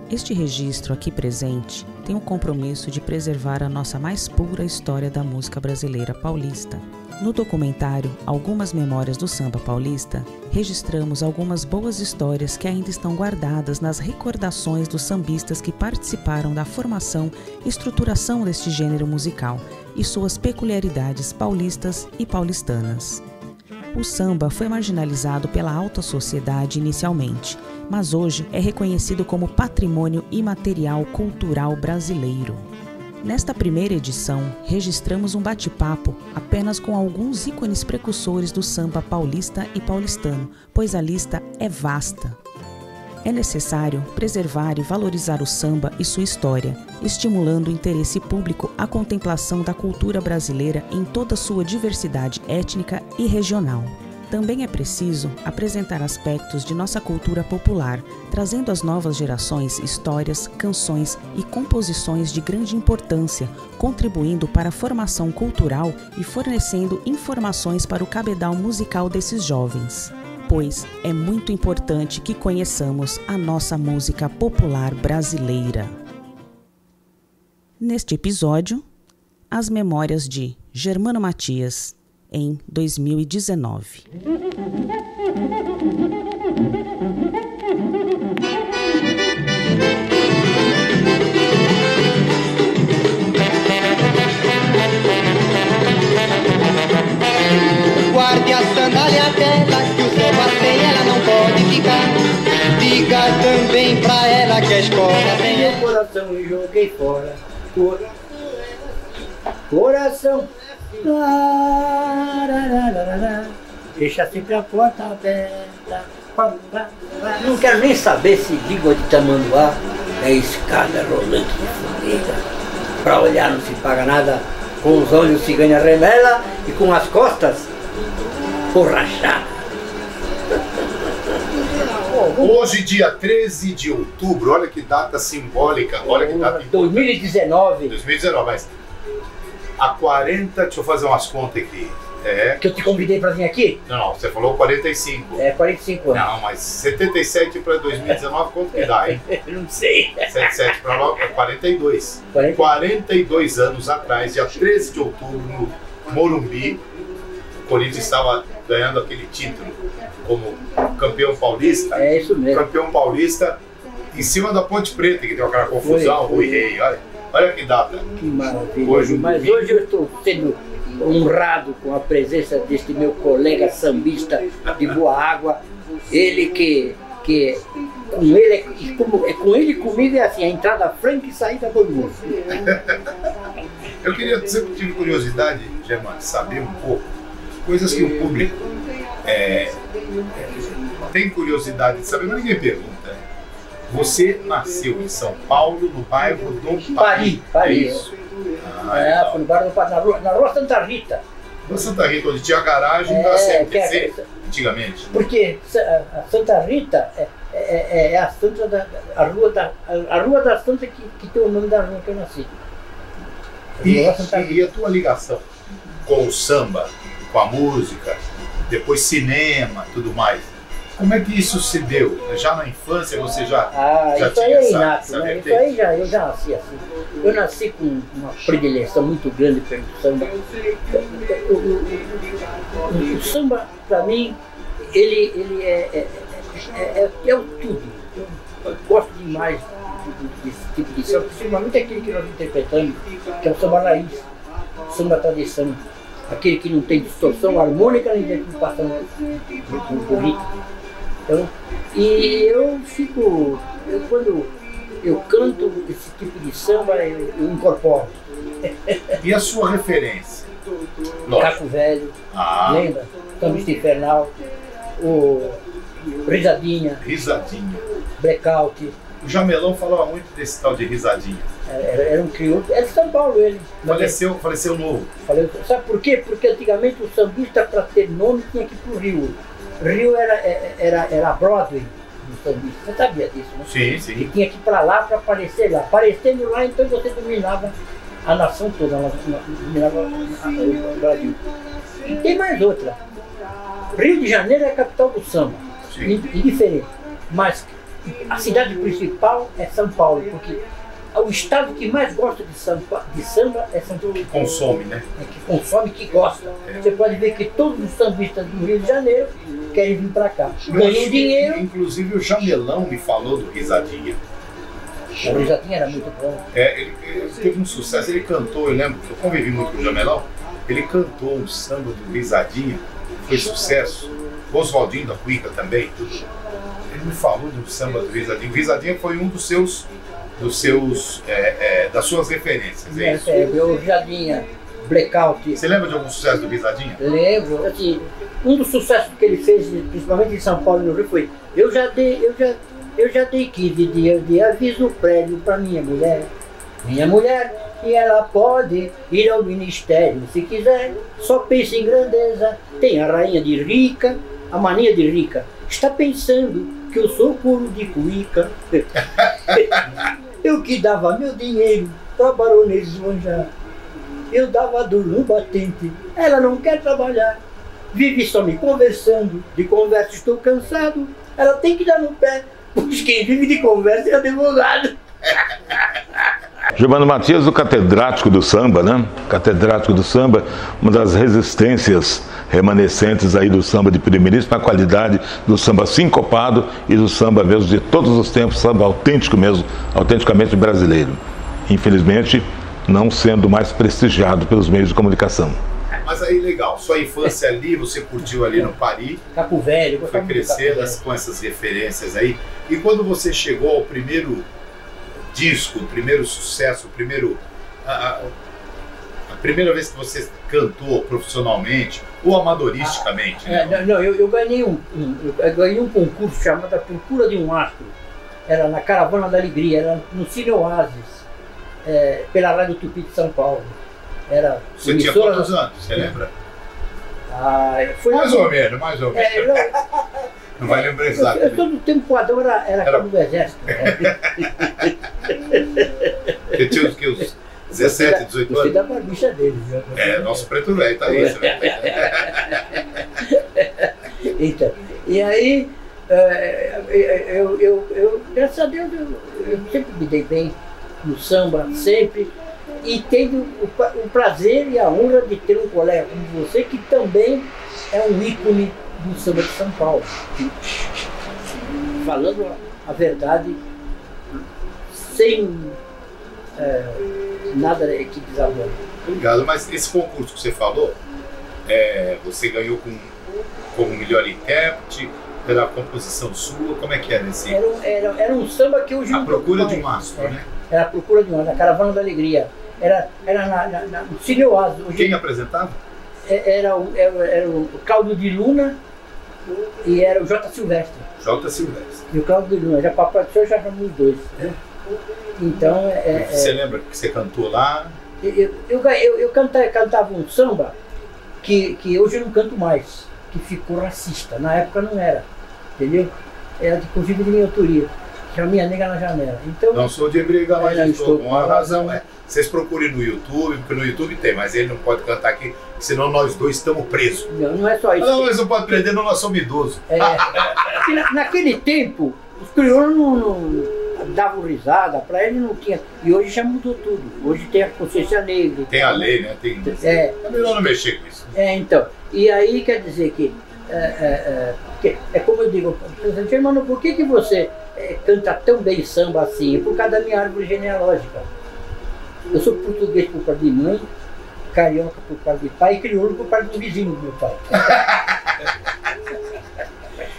Este registro aqui presente tem o compromisso de preservar a nossa mais pura história da música brasileira paulista. No documentário Algumas Memórias do Samba Paulista, registramos algumas boas histórias que ainda estão guardadas nas recordações dos sambistas que participaram da formação e estruturação deste gênero musical e suas peculiaridades paulistas e paulistanas. O samba foi marginalizado pela alta sociedade inicialmente, mas hoje é reconhecido como patrimônio imaterial cultural brasileiro. Nesta primeira edição, registramos um bate-papo apenas com alguns ícones precursores do samba paulista e paulistano, pois a lista é vasta. É necessário preservar e valorizar o samba e sua história, estimulando o interesse público à contemplação da cultura brasileira em toda sua diversidade étnica e regional. Também é preciso apresentar aspectos de nossa cultura popular, trazendo às novas gerações histórias, canções e composições de grande importância, contribuindo para a formação cultural e fornecendo informações para o cabedal musical desses jovens. Pois é muito importante que conheçamos a nossa música popular brasileira. Neste episódio, as memórias de Germano Matias, em 2019. Guarde a sandália dela, que o samba sem ela não pode ficar. Diga também pra ela que a escola tem Meu coração e joguei fora. Coração. Deixa sempre a porta aberta. Não quero nem saber se língua de tamanduá é escada rolante de formiga. Pra olhar não se paga nada, com os olhos se ganha remela e com as costas borrachada. Hoje, dia 13 de outubro, olha que data simbólica, olha que data 2019. 2019, mas há 40, deixa eu fazer umas contas aqui. Que eu te convidei pra vir aqui? Não, você falou 45. É, 45 anos. Não, mas 77 para 2019, quanto que dá, hein? Não sei. 77 para 42. 42 anos atrás, dia 13 de outubro, no Morumbi, o Corinthians estava ganhando aquele título como campeão paulista. É isso mesmo. Campeão paulista em cima da Ponte Preta, que deu aquela confusão, Rui Rei. Olha que data. Que maravilha. Mas hoje eu estou sendo honrado com a presença deste meu colega sambista de Boa Água. Ele que com ele com ele e comigo é assim, a entrada franca e saída do mundo. Eu queria, sempre tive curiosidade, Germano, de saber um pouco coisas que o público tem curiosidade de saber, mas ninguém pergunta. Você nasceu em São Paulo, no bairro do Paris. Paris. Foi no bairro do Paris, na rua Santa Rita. Na Santa Rita, onde tinha a garagem da CMTC, antigamente. Porque a Santa Rita é a Santa a rua da Santa que tem o nome da rua que eu nasci. E a tua ligação com o samba, com a música, depois cinema, tudo mais? Como é que isso se deu? Já na infância você já isso tinha aí é essa inato, né? vertente? Isso aí eu já nasci assim. Eu nasci com uma predileção muito grande pelo samba. O samba, para mim, ele é o tudo. Eu gosto demais desse tipo de samba, principalmente aquele que nós interpretamos, que é o samba raiz, o samba tradição. Aquele que não tem distorção harmônica nem deturpação do ritmo. Então, e quando eu canto esse tipo de samba, eu incorporo. E a sua referência? Caco Velho, lembra? Sambista Infernal, o Risadinha, Blackout. O Jamelão falava muito desse tal de Risadinha. Era um crioulo, era de São Paulo ele. Faleceu novo. Sabe por quê? Porque antigamente o sambista, para ter nome, tinha que ir pro Rio. Rio era Broadway do sambista. Você sabia disso, né? Sim, sim. E tinha que ir para lá para aparecer lá. Aparecendo lá, então você dominava a nação toda, dominava o Brasil. E tem mais outra. Rio de Janeiro é a capital do samba. Sim. Indiferente. Mas a cidade principal é São Paulo, porque o estado que mais gosta de samba é São Paulo. Que consome, né? Que consome, que gosta. Você pode ver que todos os sambistas do Rio de Janeiro querem vir para cá. Ganham dinheiro. Inclusive o Jamelão me falou do Risadinha. O Risadinha era muito bom. Ele teve um sucesso, ele cantou, eu lembro, eu convivi muito com o Jamelão, ele cantou um samba do Risadinha, foi sucesso. Oswaldinho da Cuica também. Ele me falou do samba do Risadinha. O Risadinha foi um das suas referências, é isso? O Risadinha, Blackout. Você lembra de algum sucesso do Risadinha? Lembro, assim, um dos sucessos que ele fez, principalmente em São Paulo e no Rio, foi eu já dei 15 dias de aviso prévio para minha mulher, e ela pode ir ao ministério se quiser, só pensa em grandeza, tem a rainha de rica, a mania de rica, está pensando que eu sou puro de cuíca. Eu que dava meu dinheiro para baronesa esbanjar, eu dava dor no batente, ela não quer trabalhar, vive só me conversando, de conversa estou cansado, ela tem que dar no pé, pois quem vive de conversa é advogado. Gilmando Matias, o catedrático do samba, né? Catedrático do samba, uma das resistências remanescentes aí do samba de primeiríssima qualidade, do samba sincopado e do samba mesmo de todos os tempos, samba autêntico mesmo, autenticamente brasileiro. Infelizmente, não sendo mais prestigiado pelos meios de comunicação. Mas aí legal, sua infância ali, você curtiu ali no Paris, Capo Velho, foi crescendo com essas referências aí. E quando você chegou ao primeiro disco, o primeiro sucesso, a primeira vez que você cantou profissionalmente ou amadoristicamente? Né? Eu ganhei um concurso chamado A Procura de um Astro. Era na Caravana da Alegria, era no Cine Oasis, pela Rádio Tupi de São Paulo. Você tinha quantos anos, você lembra? Foi mais ou menos. Não vai lembrar exato. Eu todo tempo quadrão era cabo do exército. Você tinha uns 17, 18 anos? Você da barbicha dele. Nosso preto velho, tá aí. Então, e aí, graças a Deus, eu sempre me dei bem no samba, sempre. E tendo o prazer e a honra de ter um colega como você, que também é um ícone do samba de São Paulo. Falando a verdade, sem nada que desabone. Obrigado, mas esse concurso que você falou, você ganhou como melhor intérprete, pela composição sua, como é que era esse? Era um samba que eu junto. A Procura de um Astro, né? Era A Procura de um Astro, na Caravana da Alegria. Era no Cine Oasis. Quem apresentava? Era o Cláudio de Luna e era o J. Silvestre. J. Silvestre. E o Cláudio de Luna, já papai do senhor já chamou os dois. Né? Então, você lembra que você cantou lá? Eu cantava um samba que hoje eu não canto mais, que ficou racista. Na época não era, entendeu? Era de convívio de minha autoria. Chama Minha Nega na Janela. Então, não sou de briga, mas estou com a razão. Vocês procurem no YouTube, porque no YouTube tem, mas ele não pode cantar aqui, senão nós dois estamos presos. Não é só isso. Não, nós não podemos prender, não, nós somos idosos. Naquele tempo, os crioulos não davam risada, para ele não tinha. E hoje já mudou tudo. Hoje tem a consciência negra. Tem a lei, né? É melhor não mexer com isso. Então. E aí quer dizer que como eu digo, mano, por que você canta tão bem samba assim? É por causa da minha árvore genealógica. Eu sou português por parte de mãe, carioca por parte de pai e crioulo por parte do vizinho do meu pai.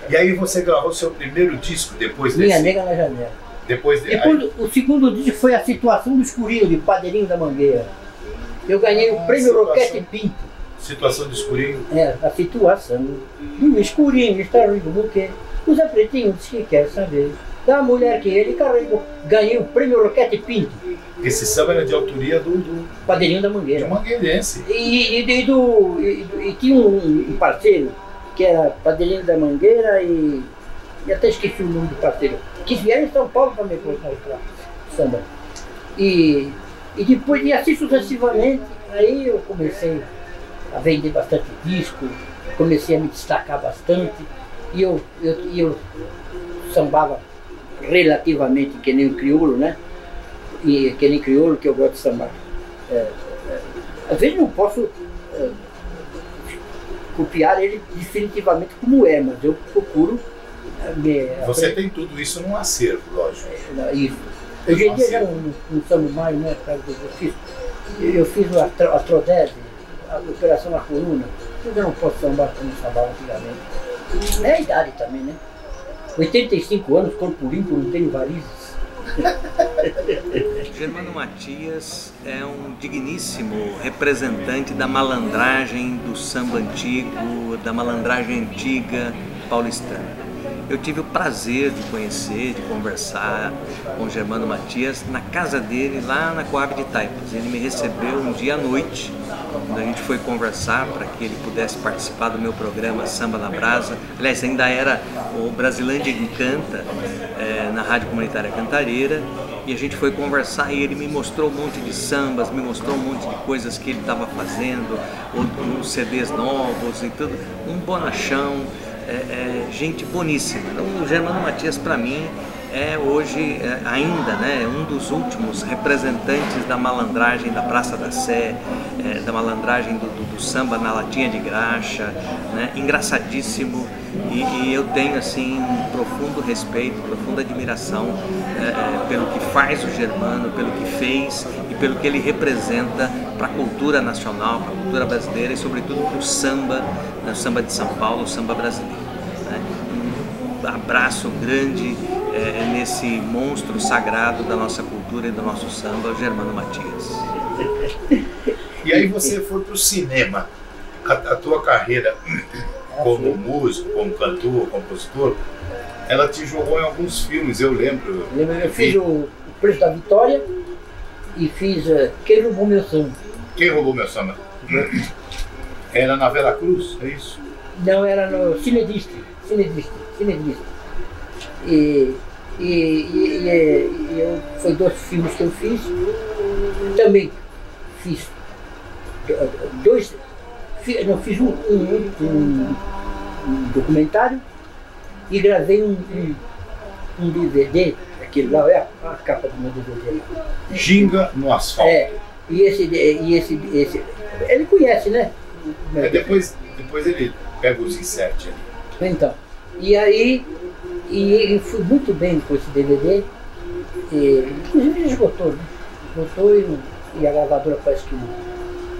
E aí você gravou seu primeiro disco depois desse? Minha Nega na Janela. Depois o segundo disco foi A Situação do Escurinho, de Padrinho da Mangueira. Eu ganhei o prêmio Roquete Pinto. Situação do Escurinho? A situação do escurinho está rindo do quê? O Zé Pretinho diz que quer saber da mulher que ele carregou. Ganhei o prêmio Roquete Pinto. Esse samba era de autoria do Padrinho da Mangueira. De mangueirense. E tinha um parceiro que era Padrinho da Mangueira e até esqueci o nome do parceiro, que vieram em São Paulo para me mostrar samba. E depois, e assim sucessivamente, aí eu comecei a vender bastante disco, comecei a me destacar bastante, e eu sambava relativamente que nem o crioulo, né? E que nem crioulo que eu gosto de sambar. Às vezes não posso copiar ele definitivamente como é, mas eu procuro Você tem tudo isso num acervo, lógico. Isso. Hoje em dia já não somos mais, né? Eu fiz a Trodese, a operação na coluna. Eu já não posso sambar como sambava antigamente. É a idade também, né? 85 anos, corpo limpo, não tenho varizes. Germano Matias é um digníssimo representante da malandragem do samba antigo, da malandragem antiga paulistana. Eu tive o prazer de conhecer, de conversar com o Germano Matias na casa dele, lá na Coab de Taipas. Ele me recebeu um dia à noite, quando a gente foi conversar para que ele pudesse participar do meu programa Samba na Brasa. Aliás, ainda era o Brasilândia Encanta, na Rádio Comunitária Cantareira. E a gente foi conversar e ele me mostrou um monte de sambas, me mostrou um monte de coisas que ele estava fazendo, uns CDs novos e tudo. Um bonachão. Gente boníssima. O Germano Matias, para mim, é hoje ainda, né, um dos últimos representantes da malandragem da Praça da Sé, da malandragem do samba na latinha de graxa, né, engraçadíssimo, e eu tenho assim um profundo respeito, profunda admiração pelo que faz o Germano, pelo que fez e pelo que ele representa para a cultura nacional, para a cultura brasileira e sobretudo para o samba, né, o samba de São Paulo, o samba brasileiro. Né? Um abraço grande nesse monstro sagrado da nossa cultura e do nosso samba, o Germano Matias. E aí você foi para o cinema. A tua carreira como músico, como cantor, compositor, ela te jogou em alguns filmes, eu lembro. Eu fiz o Preço da Vitória e fiz Quem Roubou Meu Samba. Quem Roubou Meu Samba? Era na Vera Cruz, é isso? Não, era no Cinediste. Foi 2 filmes que eu fiz. Também fiz fiz um documentário e gravei um DVD, aquele lá é a capa do meu DVD. Ginga no Asfalto. E esse ele conhece, né? Depois ele pega os insert ali. Então, e aí eu fui muito bem com esse DVD, inclusive ele esgotou, né? Esgotou e a gravadora parece que não.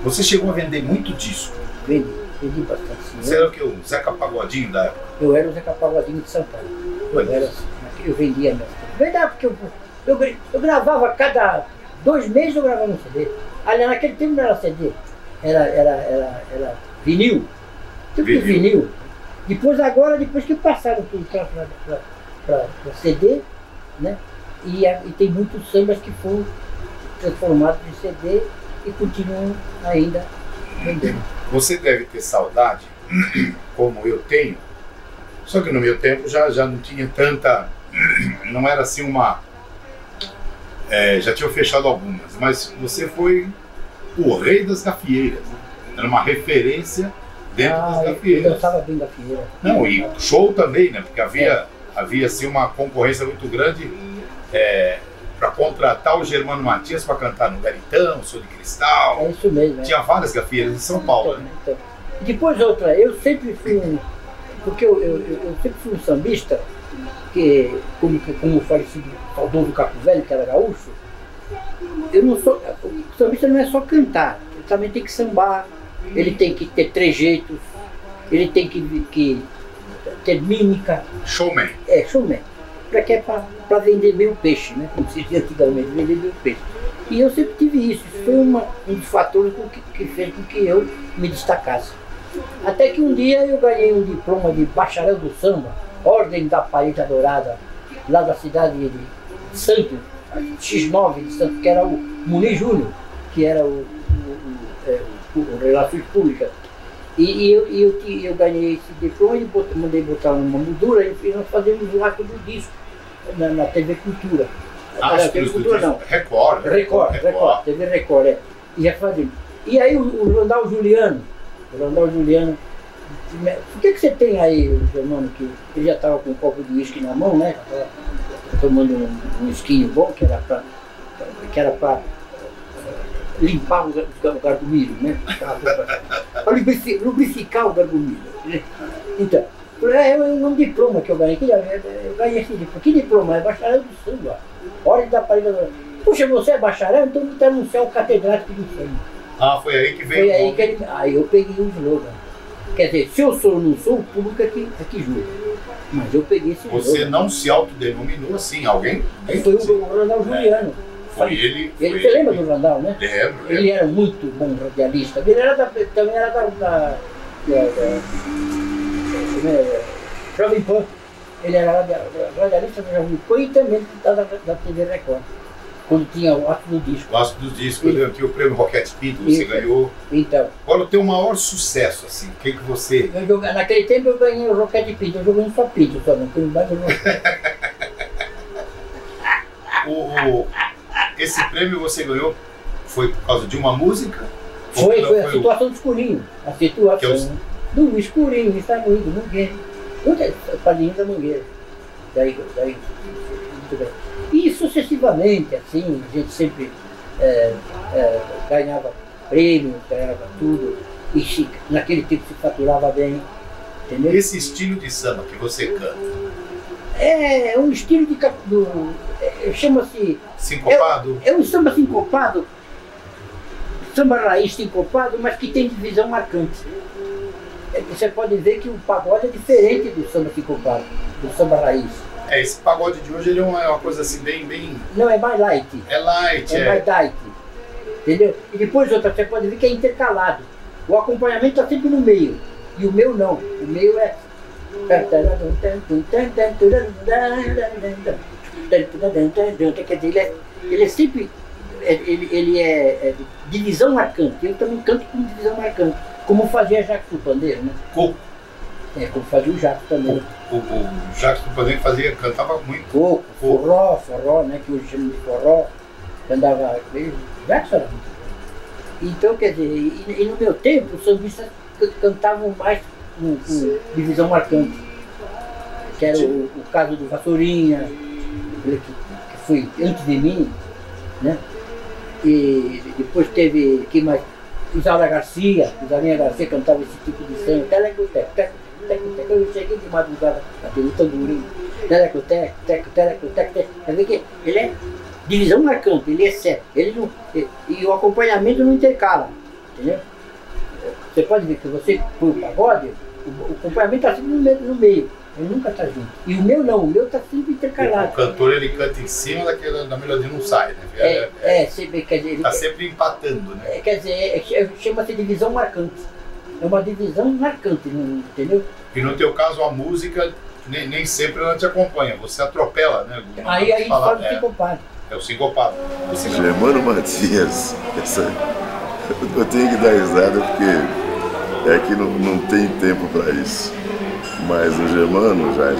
Você chegou a vender muito disco? Vendi bastante. Você era o que? O Zeca Pagodinho da época? Eu era o Zeca Pagodinho de São Paulo. Eu vendia mesmo. Verdade, porque eu gravava cada 2 meses, eu gravava um CD. Aliás, naquele tempo não era CD, era vinil. Tipo vinil. Depois que passaram tudo para CD, né? E tem muitos sambas que foram transformados em CD e continuam ainda vendendo. Você deve ter saudade, como eu tenho, só que no meu tempo já não tinha tanta, não era assim uma, já tinham fechado algumas, mas você foi o rei das gafieiras, era uma referência dentro das gafieiras. Eu dançava bem gafieira. Não, e show também, né, porque havia assim uma concorrência muito grande para contratar o Germano Matias para cantar no Garitão, Sou de Cristal. É isso mesmo. Tinha várias gafieiras em São Paulo. Né? Então. Depois outra, eu sempre fui porque eu sempre fui um sambista, que, como o falecido saudoso Capo Velho, que era gaúcho, o sambista não é só cantar, ele também tem que sambar, ele tem que ter trejeitos, ele tem que ter mímica. Showman. Showman. Para vender bem o peixe, né? Como se dizia antigamente, vender bem o peixe. E eu sempre tive isso, foi um dos fatores que fez com que eu me destacasse. Até que um dia eu ganhei um diploma de bacharel do samba, Ordem da Palheta Dourada, lá da cidade de Santos, X9 de Santos, que era o Muniz Júnior, que era o Relações Públicas. E eu ganhei esse diploma e mandei botar uma moldura e nós fazemos o ato do disco na TV Cultura. TV Cultura não. Record, TV Record, E já fazemos. E aí o Randall Juliano, o que você tem aí, Germano, que ele já estava com um copo de uísque na mão, né? tomando um esquinho bom, que era para limpar o gargumilho, né? Para lubrificar o gargumilho. Né? Então, é um diploma que eu ganhei. Eu ganhei esse diploma. Que diploma? É bacharel do samba. Hora de dar para. Puxa, você é bacharel? Então vou te anunciar o catedrático do samba. Ah, foi aí que veio. Foi aí que ele. Aí eu peguei o slogan. Quer dizer, se eu sou ou não sou, o público é que julga. Mas eu peguei esse slogan. Você não se autodenominou assim, alguém? Foi o Randal Juliano. Foi ele. Você lembra do Randal, né? Lembro. Ele era muito bom radialista. Ele era também era da Jovem Pan. Ele era radialista da Jovem Pan e também da TV Record. Quando tinha o Astro do Disco. O Astro do Disco, eu tinha o prêmio Roquete Pinto, você ganhou. Então. Qual é o teu maior sucesso, assim? O que você... Naquele tempo eu ganhei o Roquete Pinto, eu joguei só Pinto, só não tenho mais Esse prêmio você ganhou foi por causa de uma música? Foi a situação do Escurinho. A situação do Escurinho, está muito Mangueira. Padrinho da Mangueira. Daí, muito bem. E sucessivamente, assim, a gente sempre ganhava prêmio, ganhava tudo. E naquele tempo se faturava bem. Entendeu? Esse estilo de samba que você canta? É um estilo chama-se... Sincopado? É um samba sincopado, samba raiz sincopado, mas que tem divisão marcante. Você pode ver que o pagode é diferente do samba sincopado, do samba raiz. Esse pagode de hoje ele é uma coisa assim bem... Não, é mais light. É light, é mais light. Entendeu? E depois outra, você pode ver que é intercalado. O acompanhamento está sempre no meio. E o meu não. O meu é... Quer dizer, ele é sempre... Ele é divisão marcante. Eu também canto com divisão marcante. Como fazia Jacques do Pandeiro, né? Coco. Como fazia o Jacques também. O Jacques do Pandeiro cantava muito. Coco, forró, né? Que hoje chama de forró. Andava... Jacques era muito bom. Então, quer dizer, e no meu tempo, os sambistas cantavam mais com divisão marcante. Que era o caso do Vassourinha, que foi antes de mim, né? E depois teve, quem mais? Isaura Garcia cantava esse tipo de samba. Telecoteco, eu cheguei de madrugada naquele tamborim. Telecoteco. Quer ver que ele é divisão marcante, ele é certo. E o acompanhamento não intercala, entendeu? Você pode ver que você põe o pagode, o acompanhamento está sempre no meio. Ele nunca está junto. E o meu não, o meu está sempre intercalado. O cantor ele canta em cima da melodia, não sai, né? Quer dizer, está sempre empatando, né? Quer dizer, chama-se divisão marcante. É uma divisão marcante, entendeu? E no teu caso a música nem sempre ela te acompanha, você atropela, né? Aí fala o sincopado. É o sincopado. Germano Matias, eu tenho que dar risada porque é que não tem tempo para isso. Mas o Germano já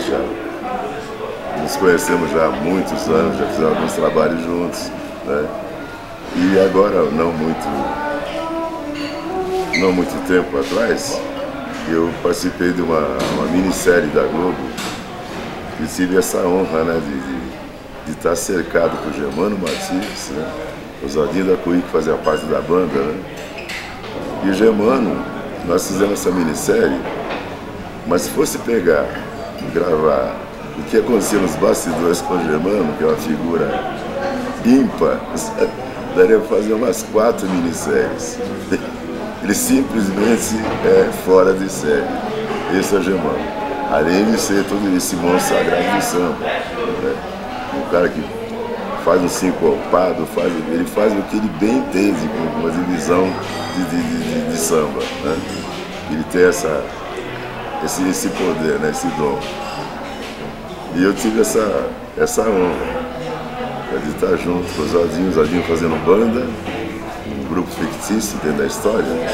nos conhecemos já há muitos anos, já fizemos alguns trabalhos juntos, né? E agora, não muito tempo atrás, eu participei de uma minissérie da Globo e tive essa honra, né, de estar cercado por Germano Matias, né? O Zodinho da Cuí, que fazia parte da banda, né? E o Germano, nós fizemos essa minissérie. Mas se fosse pegar e gravar o que acontecia nos bastidores com o Germano, que é uma figura ímpar, daria para fazer umas 4 minisséries. Ele simplesmente é fora de série. Esse é o Germano. Além de ser todo esse monstro sagrado do samba. Né? Um cara que faz um sincopado, ele faz o que ele bem entende, com uma divisão de samba. Né? Ele tem esse poder, né, esse dom. E eu tive essa honra de estar junto com o Zodinho fazendo banda, um grupo fictício dentro da história, né?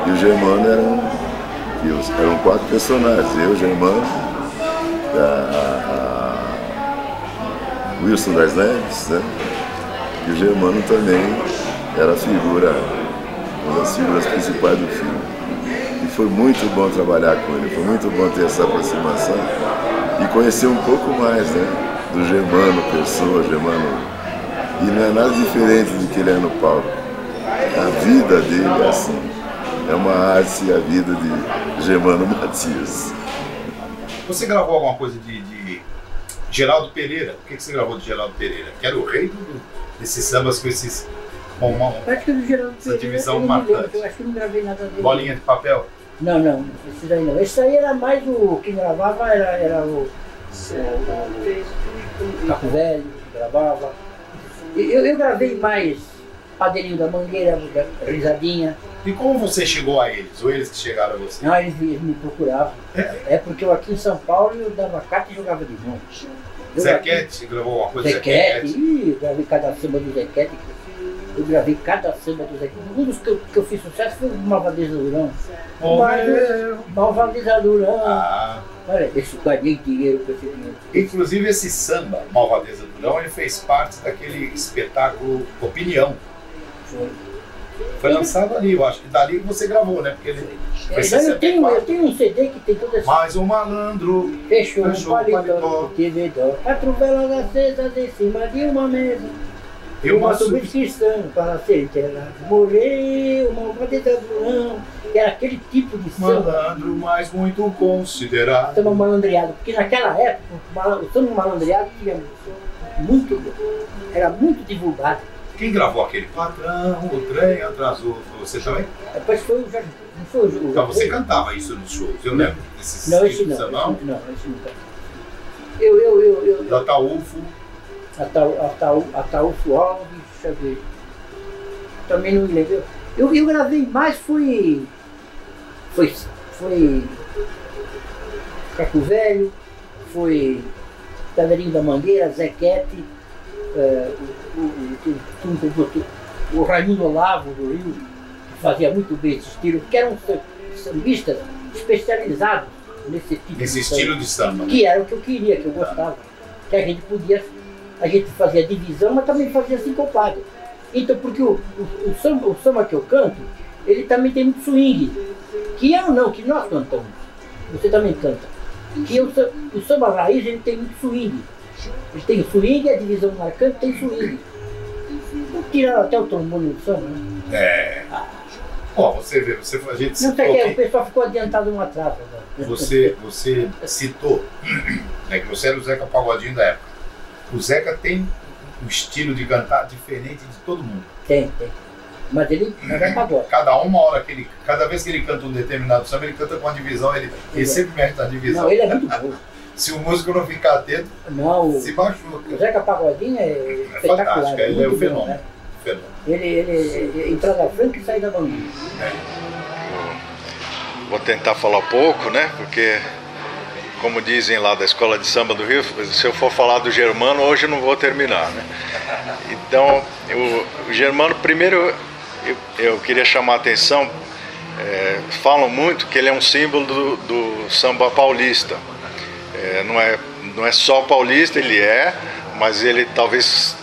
E o Germano eram 4 personagens, eu, Germano, Wilson das Neves, né? E o Germano também era uma das figuras principais do filme. E foi muito bom trabalhar com ele, foi muito bom ter essa aproximação e conhecer um pouco mais, né? do Germano Pessoa, Germano. E não é nada diferente do que ele é no palco. A vida dele é assim. É uma arte a vida de Germano Matias. Você gravou alguma coisa de Geraldo Pereira? O que você gravou de Geraldo Pereira? Que era o rei desses sambas com esses... Acho que do Geraldo essa Pereira, divisão marcante. eu acho que não gravei nada dele. Bolinha de papel? Não, esse daí não. Esse aí era mais o que gravava, era o Caco Velho, que gravava. Eu gravei mais Padrinho da Mangueira, Risadinha. E como você chegou a eles? Ou eles que chegaram a você? Não, eles me procuravam. É porque eu aqui em São Paulo eu dava carta e jogava de mão. Zequete, gravou alguma coisa? Zequete, gravei cada samba do Zequete. Eu gravei cada samba do Zequete. Um dos que eu fiz sucesso foi o Malvadeza Durão. Malvadeza Durão. Olha, esse guardei dinheiro com esse dinheiro. Inclusive esse samba, Malvadeza Durão, ele fez parte daquele espetáculo Opinião. Foi lançado ali, eu acho que dali você gravou, né? Porque ele eu tenho um CD que tem toda essa... Mais um malandro fechou um paletó, teve dó. 4 velas acesas em cima de uma mesa. E uma subscrição para ser enterrado. Morreu, Malvadeza Durão. Que era aquele tipo de samba. Malandro, mas muito considerado. Samba malandreado. Porque naquela época, o samba malandreado era muito divulgado. Quem gravou aquele Patrão, o trem atrasou? Você também? Depois foi o Jardim. Não foi o Jardim. Então você cantava isso nos shows, eu lembro. Não, esse não. Esse não. Eu. Do Ataúfo. Ataúfo Alves, deixa eu ver. Também não me lembro. Eu gravei mais, foi Caco Velho, foi Padrinho da Mangueira, Zequete, o Raimundo Olavo do Rio, que fazia muito bem esse estilo, que eram sambistas especializados nesse tipo de estilo de samba. Que era o que eu queria, que eu gostava. Que a gente fazia divisão, mas também fazia sincopado. Então, porque o samba que eu canto, ele também tem muito swing. Que nós cantamos. Você também canta. Que o samba raiz, ele tem muito swing. Ele tem swing, a divisão marcante tem swing. Tiraram até o trombone do samba, né? Você vê, a gente citou o pessoal ficou adiantado no atraso. Você citou que você era o Zeca Pagodinho da época. O Zeca tem um estilo de cantar diferente de todo mundo. Tem. Mas ele é pagode. Cada vez que ele canta um determinado samba, ele canta com a divisão, ele sempre mexe na divisão. Não, ele é muito bom. Se o músico não ficar atento, se machuca. O Zeca Pagodinho é espetacular. Fantástico, ele é o fenômeno. Ele entra da frente e sai da bandeira. Vou tentar falar pouco, né? Porque, como dizem lá da Escola de Samba do Rio, se eu for falar do Germano, hoje eu não vou terminar, né? Então, o Germano, primeiro, eu queria chamar a atenção, falam muito que ele é um símbolo do samba paulista. Não é só paulista, ele mas ele talvez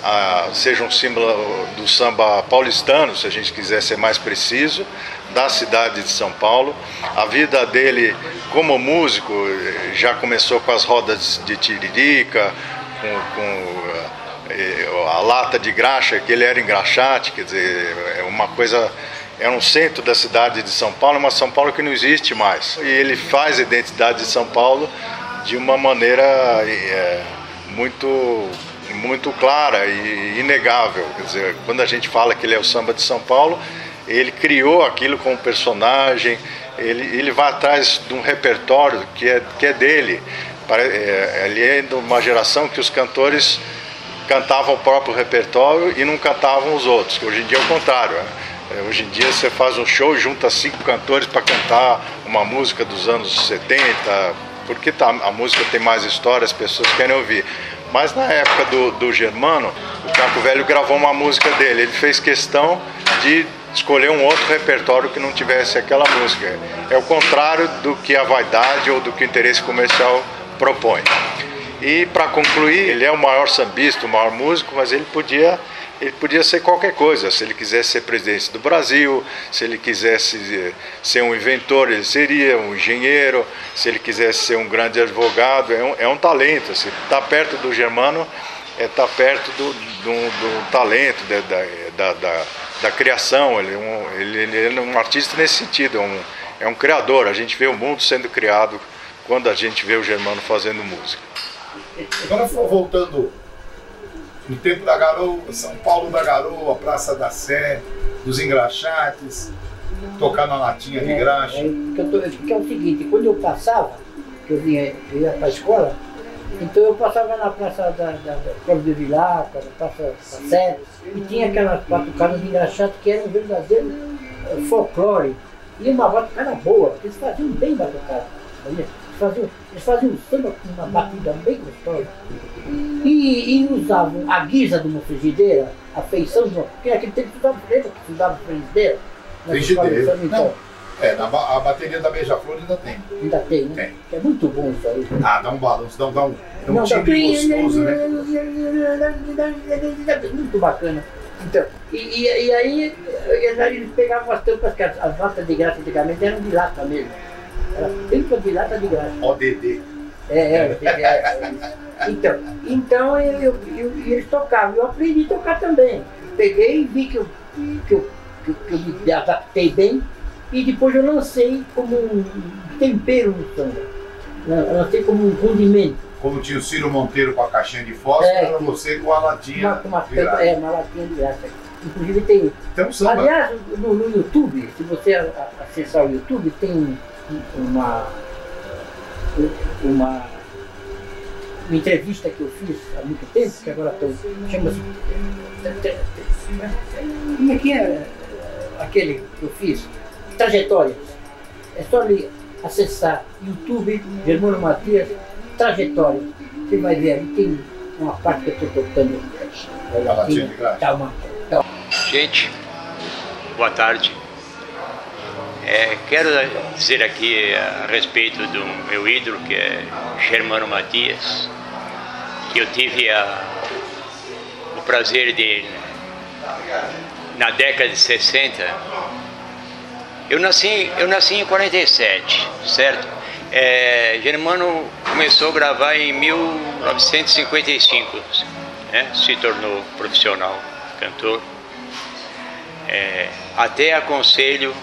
seja um símbolo do samba paulistano, se a gente quiser ser mais preciso, da cidade de São Paulo. A vida dele como músico já começou com as rodas de tiririca, com a lata de graxa, que ele era engraxate, quer dizer, era um centro da cidade de São Paulo, uma São Paulo que não existe mais. E ele faz a identidade de São Paulo de uma maneira muito clara e inegável. Quer dizer, quando a gente fala que ele é o samba de São Paulo, ele criou aquilo como personagem, ele vai atrás de um repertório que é dele. Ele é de uma geração que os cantores cantavam o próprio repertório e não cantavam os outros, que hoje em dia é o contrário, né? Hoje em dia você faz um show e junta 5 cantores para cantar uma música dos anos 70, porque a música tem mais história, as pessoas querem ouvir. Mas na época do Germano, o Caco Velho gravou uma música dele, ele fez questão de escolher um outro repertório que não tivesse aquela música. É o contrário do que a vaidade ou do que o interesse comercial propõe. E para concluir, ele é o maior sambista, o maior músico, mas ele podia ele podia ser qualquer coisa. Se ele quisesse ser presidente do Brasil, se ele quisesse ser um inventor, ele seria um engenheiro. Se ele quisesse ser um grande advogado, é um talento. Assim, estar perto do Germano é estar perto do talento, da criação. Ele é um artista nesse sentido, é um criador. A gente vê o mundo sendo criado quando a gente vê o Germano fazendo música. Agora, voltando no tempo da Garoa, São Paulo da Garoa, Praça da Sé, dos engraxates, tocar na latinha de graxa. Porque é o seguinte, quando eu passava, que eu ia para a escola, então eu passava na Praça da Cláudio de Vilar, na Praça da Sé, e tinha aquelas batucadas de engraxate que eram um verdadeiro folclore. E uma batucada boa, eles faziam bem batucada. Eles faziam um samba com uma batida bem gostosa. E usavam a guisa de uma frigideira, a feição de uma. Porque naquele tempo se usava frigideira. Frigideira. Então, a bateria da Beija-Flor ainda tem. Ainda tem, né? Tem. É muito bom isso aí. Ah, dá um balanço, dá um timbre gostoso, né? Muito bacana. Então, e aí eles pegavam as tampas, que as latas de graxa antigamente eram de lata mesmo. Era tampa de lata de graxa. ODD. Então eles tocavam. Eu aprendi a tocar também. Peguei e vi que eu me adaptei bem. E depois eu lancei como um tempero no samba. Lancei como um condimento. Como tinha o Ciro Monteiro com a caixinha de fósforo, você com a latinha de graxa. Uma latinha de graxa. Inclusive tem... Então, samba. Aliás, no YouTube, se você acessar o YouTube, tem uma entrevista que eu fiz há muito tempo, que agora chama-se... Como é que é aquele que eu fiz? Trajetórias. É só ali acessar YouTube, Germano Matias, Trajetória. Você vai ver ali, tem uma parte que eu estou tocando. A latinha de graxa. Gente, boa tarde. Quero dizer aqui a respeito do meu ídolo, que é Germano Matias, que eu tive o prazer de, na década de 60, eu nasci em 47, certo? Germano começou a gravar em 1955, né? Se tornou profissional, cantor. Até aconselho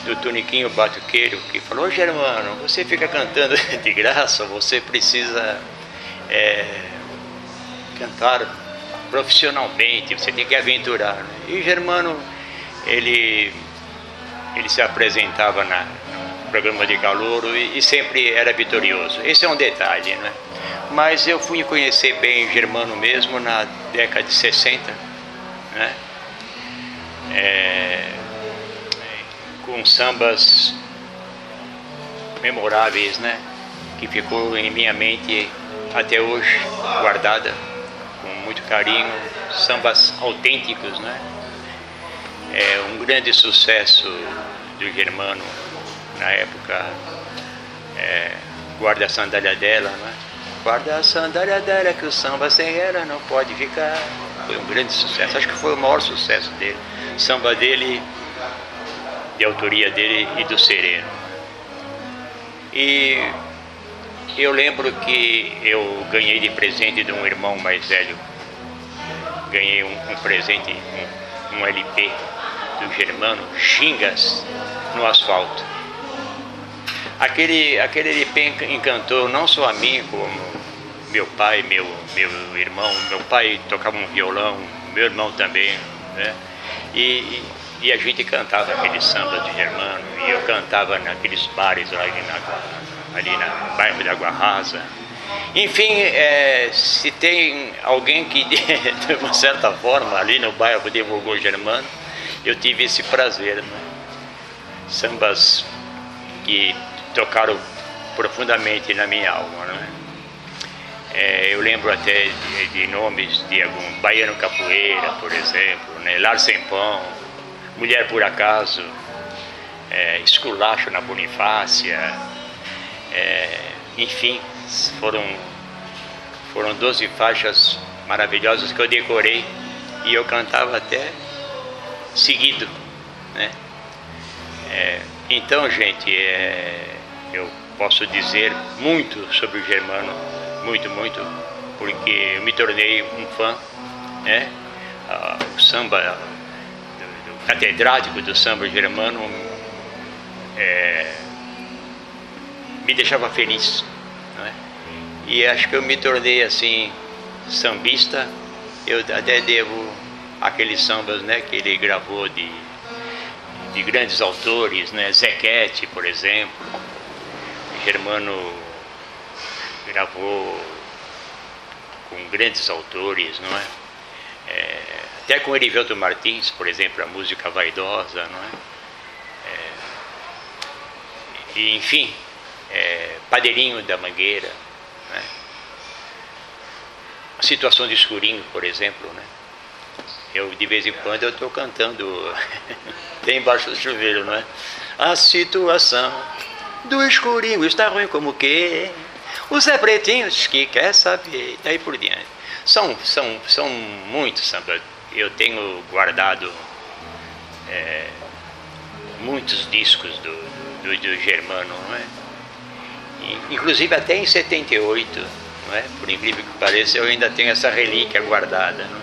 do Toniquinho Batuqueiro, que falou: Germano, você fica cantando de graça, você precisa cantar profissionalmente, você tem que aventurar. E Germano, ele se apresentava no programa de calouro e sempre era vitorioso. Esse é um detalhe, né? Mas eu fui conhecer bem Germano mesmo na década de 60, né? Com sambas memoráveis, né? Que ficou em minha mente até hoje, guardada com muito carinho, sambas autênticos, né? Um grande sucesso do Germano na época, Guarda a Sandália Dela, né? Guarda a sandália dela que o samba sem ela não pode ficar. Foi um grande sucesso, acho que foi o maior sucesso dele. Samba dele, de autoria dele e do Sereno. E eu lembro que eu ganhei de presente de um irmão mais velho, ganhei um presente, um LP do Germano, Xingas no Asfalto. Aquele LP encantou não só a mim, como meu pai, meu irmão. Meu pai tocava um violão, meu irmão também, né? E a gente cantava aqueles sambas de Germano, e eu cantava naqueles bares ali no bairro de Água Rasa. Enfim, se tem alguém que de uma certa forma ali no bairro divulgou Germano, eu tive esse prazer, né? Sambas que tocaram profundamente na minha alma, né? Eu lembro até de nomes de algum Baiano Capoeira, por exemplo, né? Lar Sem Pão, Mulher por Acaso, Esculacho na Bonifácia, enfim, foram 12 faixas maravilhosas que eu decorei E eu cantava até seguido, né? Então, gente, eu posso dizer muito sobre o Germano, muito, porque eu me tornei um fã, né? O samba, do catedrático do samba germano, me deixava feliz, né? E acho que eu me tornei assim sambista. Eu até devo aqueles sambas, né, que ele gravou de grandes autores, né? Zequete, por exemplo. O Germano gravou com grandes autores, não é? Até com Erivelto Martins, por exemplo, a música Vaidosa, não é? E, enfim, Padeirinho da Mangueira, né? A Situação de Escurinho, por exemplo, né? Eu, de vez em quando, eu estou cantando bem embaixo do chuveiro, não é? A situação do escurinho está ruim como o quê? O Zé Pretinhos que quer saber, daí por diante. São muitos sambas. Eu tenho guardado muitos discos do Germano, não é? Inclusive até em 78, não é? Por incrível que pareça, eu ainda tenho essa relíquia guardada, não é?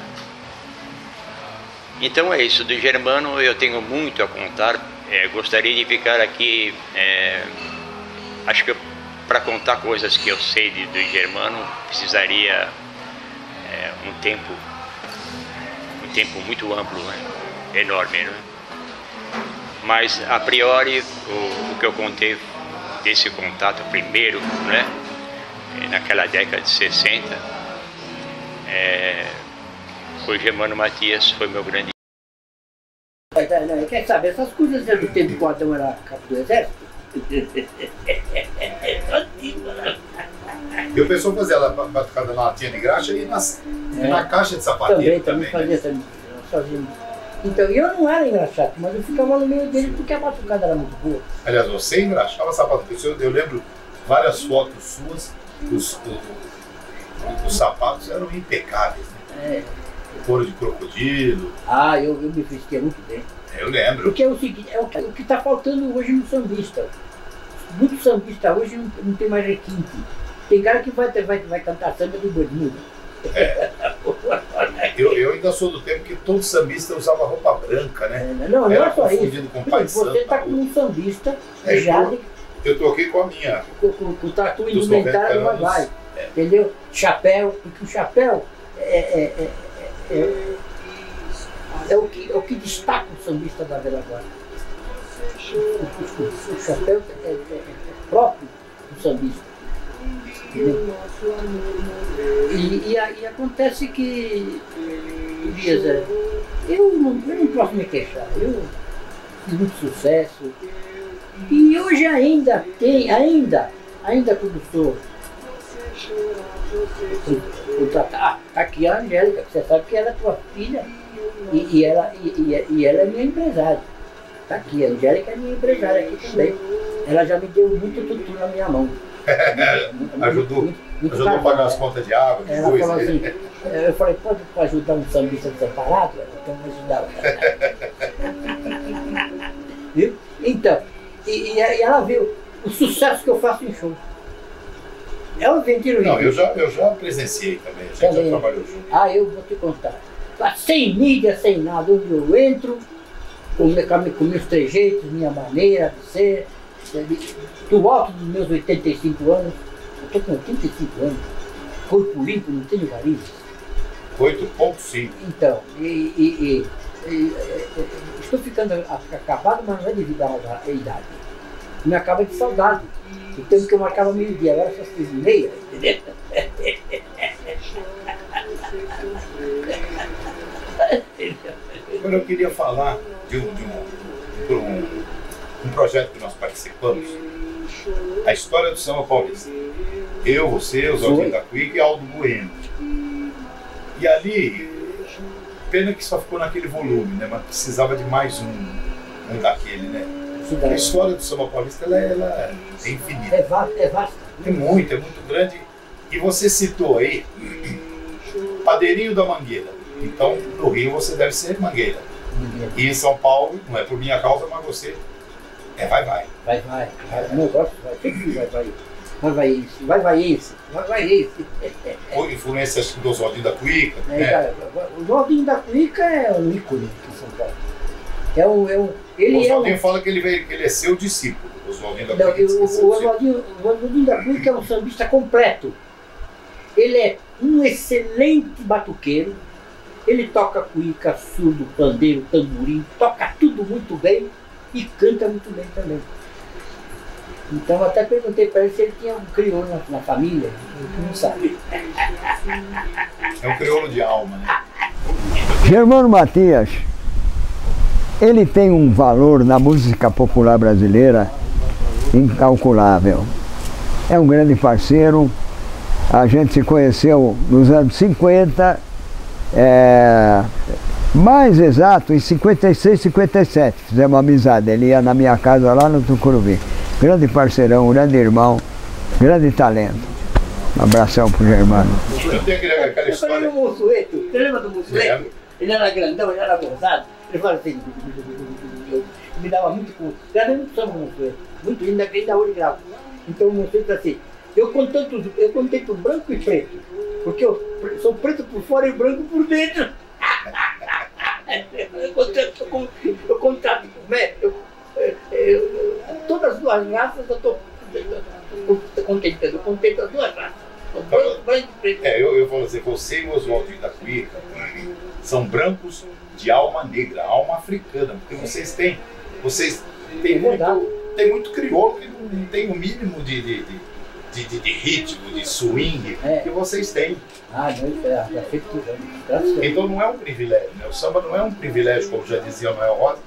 Então é isso, do Germano eu tenho muito a contar. Gostaria de ficar aqui, acho que para contar coisas que eu sei do Germano precisaria um tempo muito amplo, né? Enorme, né? Mas a priori o que eu contei desse contato primeiro, né? Naquela década de 60, o Germano Matias foi meu grande. Quer saber, essas coisas do tempo que o Adão era cabo do exército? E o pessoal fazia ela batucada na latinha de graxa e na caixa de sapateiro também fazia sozinho. Então, eu não era engraxado, mas eu ficava no meio dele porque a batucada era muito boa. Aliás, você engraxava sapato. Eu lembro várias fotos suas, os sapatos eram impecáveis, né? Couro de crocodilo. Eu me vestia muito bem. Eu lembro. Porque é o seguinte, é o que está faltando hoje no sambista. Muito sambista hoje não tem mais requinte. Tem cara que vai cantar samba do Bermuda. Eu ainda sou do tempo que todo sambista usava roupa branca, né? Não é só isso. Com pai você está com um sambista já. Eu troquei com a minha. Com o tatu indumentário vai. Entendeu? Chapéu, porque o chapéu é o que destaca o sambista da velha guarda. O chapéu é próprio do sambista. E acontece que, Elias, eu não posso me queixar. Eu fiz muito sucesso. E hoje ainda quando sou contratar. Tá aqui a Angélica, você sabe que ela é tua filha e ela é minha empresária. Tá aqui, a Angélica é minha empresária aqui também. Ela já me deu muito tutu na minha mão. Ajudou a pagar as contas de água, de ela falou assim, eu falei, pode ajudar um sambista separado? Então eu ajudava. Viu? Então, e ela viu o sucesso que eu faço em show. Ela vendeu. Não, eu já presenciei também, a gente já trabalhou junto. Eu vou te contar. Sem mídia, sem nada, onde eu entro, com meus trejeitos, minha maneira de ser, do alto dos meus 85 anos, eu estou com 85 anos, corpo limpo, não tenho varizes. 8,5. Então, estou ficando acabado, mas não é devido à idade. Me acaba de saudade. O tempo que eu marcava meio-dia, agora só 6h30, entendeu? Agora eu queria falar de um projeto que nós participamos, a história do samba paulista. Eu, você, o Zaldinho da Quick e Aldo Bueno. E ali, pena que só ficou naquele volume, né? Mas precisava de mais um daquele, né? A história do samba paulista ela é infinita. É vasta. É muito grande. E você citou aí Padeirinho da Mangueira. Então, no Rio você deve ser Mangueira. E em São Paulo, não é por minha causa, mas você é vai. Não gosto de vai-vai-ense. Foi influência do Oswaldinho da Cuíca. O Oswaldinho da Cuíca é um ícone aqui em São Paulo. O Oswaldinho fala que ele é seu discípulo. O Oswaldinho da Cuíca. O Oswaldinho da Cuíca é um sambista completo. Ele é um excelente batuqueiro. Ele toca cuíca, surdo, pandeiro, tamborim, toca tudo muito bem e canta muito bem também. Então até perguntei para ele se ele tinha um crioulo na família, ele não sabe. É um crioulo de alma, né? Germano Matias, ele tem um valor na música popular brasileira incalculável. É um grande parceiro, a gente se conheceu nos anos 50, mais exato, em 56, 57, fizemos uma amizade. Ele ia na minha casa lá no Tucuruvi. Grande parceirão, grande irmão, grande talento. Um abração pro Germano. Eu tenho aquela história. Você lembra do Mussueto? Ele era grandão, ele era gozado. Ele falava assim, me dava muito curso. Gravei muito samba no Mussueto, muito lindo, ainda hoje gravo. Então o Mussueto assim, eu contei por branco e preto, porque eu sou preto por fora e branco por dentro. Eu contrato todas as duas raças, eu estou contentando, eu contento as duas raças. Branco e preto. Eu falo assim, você e o Oswaldinho da Cuíca são brancos de alma negra, alma africana, porque vocês têm muito crioulo que não tem o mínimo de ritmo, de swing que vocês têm. Não, já feito tudo. Então não é um privilégio, né? O samba não é um privilégio, como já dizia o Noel Rosa,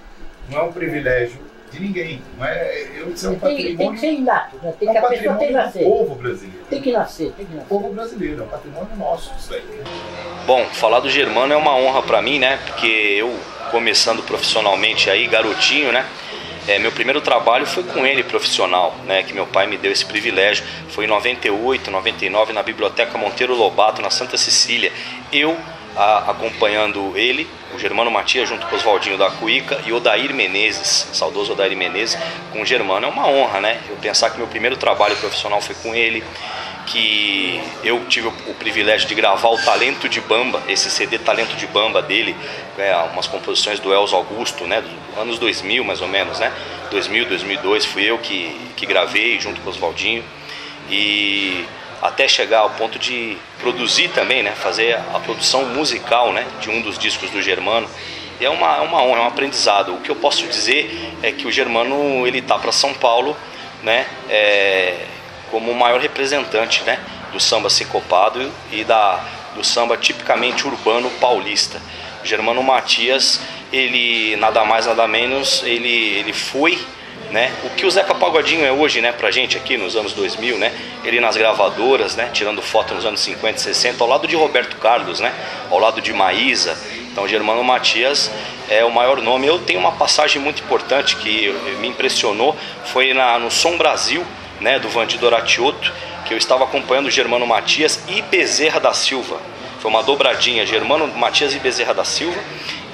não é um privilégio de ninguém. Não é, isso é um patrimônio. Tem que ser inato, né? Tem que a pessoa tem que nascer. Povo brasileiro. Tem que nascer. O povo brasileiro, é um patrimônio nosso isso aí. Bom, falar do Germano é uma honra para mim, né? Porque eu, começando profissionalmente aí, garotinho, né? Meu primeiro trabalho foi com ele profissional, né, que meu pai me deu esse privilégio. Foi em 98, 99, na Biblioteca Monteiro Lobato, na Santa Cecília. Eu acompanhando ele, o Germano Matias, junto com o Oswaldinho da Cuíca e o Odair Menezes, saudoso Odair Menezes, com o Germano. É uma honra, né? Eu pensar que meu primeiro trabalho profissional foi com ele, que eu tive o privilégio de gravar o Talento de Bamba, esse CD Talento de Bamba dele, umas composições do Elzo Augusto, né, dos anos 2000 mais ou menos, né, 2000, 2002, fui eu que gravei junto com o Oswaldinho, e até chegar ao ponto de produzir também, né, fazer a produção musical, né, de um dos discos do Germano. E é uma honra, é um aprendizado. O que eu posso dizer é que o Germano, ele tá para São Paulo, né, como o maior representante, né, do samba sincopado e do samba tipicamente urbano paulista. O Germano Matias, ele nada mais nada menos, ele foi, né, o que o Zeca Pagodinho é hoje, né, pra gente aqui nos anos 2000, né, ele nas gravadoras, né, tirando foto nos anos 50 e 60, ao lado de Roberto Carlos, né, ao lado de Maísa. Então, Germano Matias é o maior nome. Eu tenho uma passagem muito importante que me impressionou, foi no Som Brasil, né, do Vandido Oratioto, que eu estava acompanhando Germano Matias e Bezerra da Silva. Foi uma dobradinha, Germano Matias e Bezerra da Silva.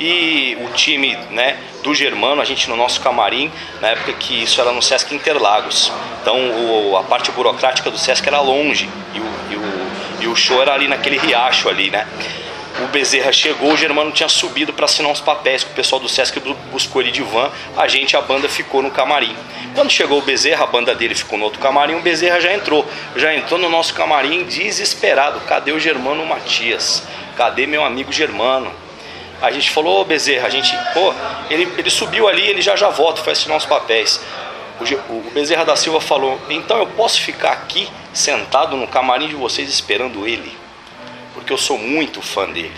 E o time, né, do Germano, a gente no nosso camarim, na época que isso era no Sesc Interlagos. Então a parte burocrática do Sesc era longe e o show era ali naquele riacho ali, né? O Bezerra chegou, o Germano tinha subido para assinar uns papéis, que o pessoal do Sesc buscou ele de van, a banda ficou no camarim. Quando chegou o Bezerra, a banda dele ficou no outro camarim, o Bezerra já entrou no nosso camarim desesperado. Cadê o Germano Matias? Cadê meu amigo Germano? A gente falou, ô Bezerra, ele subiu ali, ele já volta, foi assinar uns papéis. O Bezerra da Silva falou, então eu posso ficar aqui sentado no camarim de vocês esperando ele? Porque eu sou muito fã dele.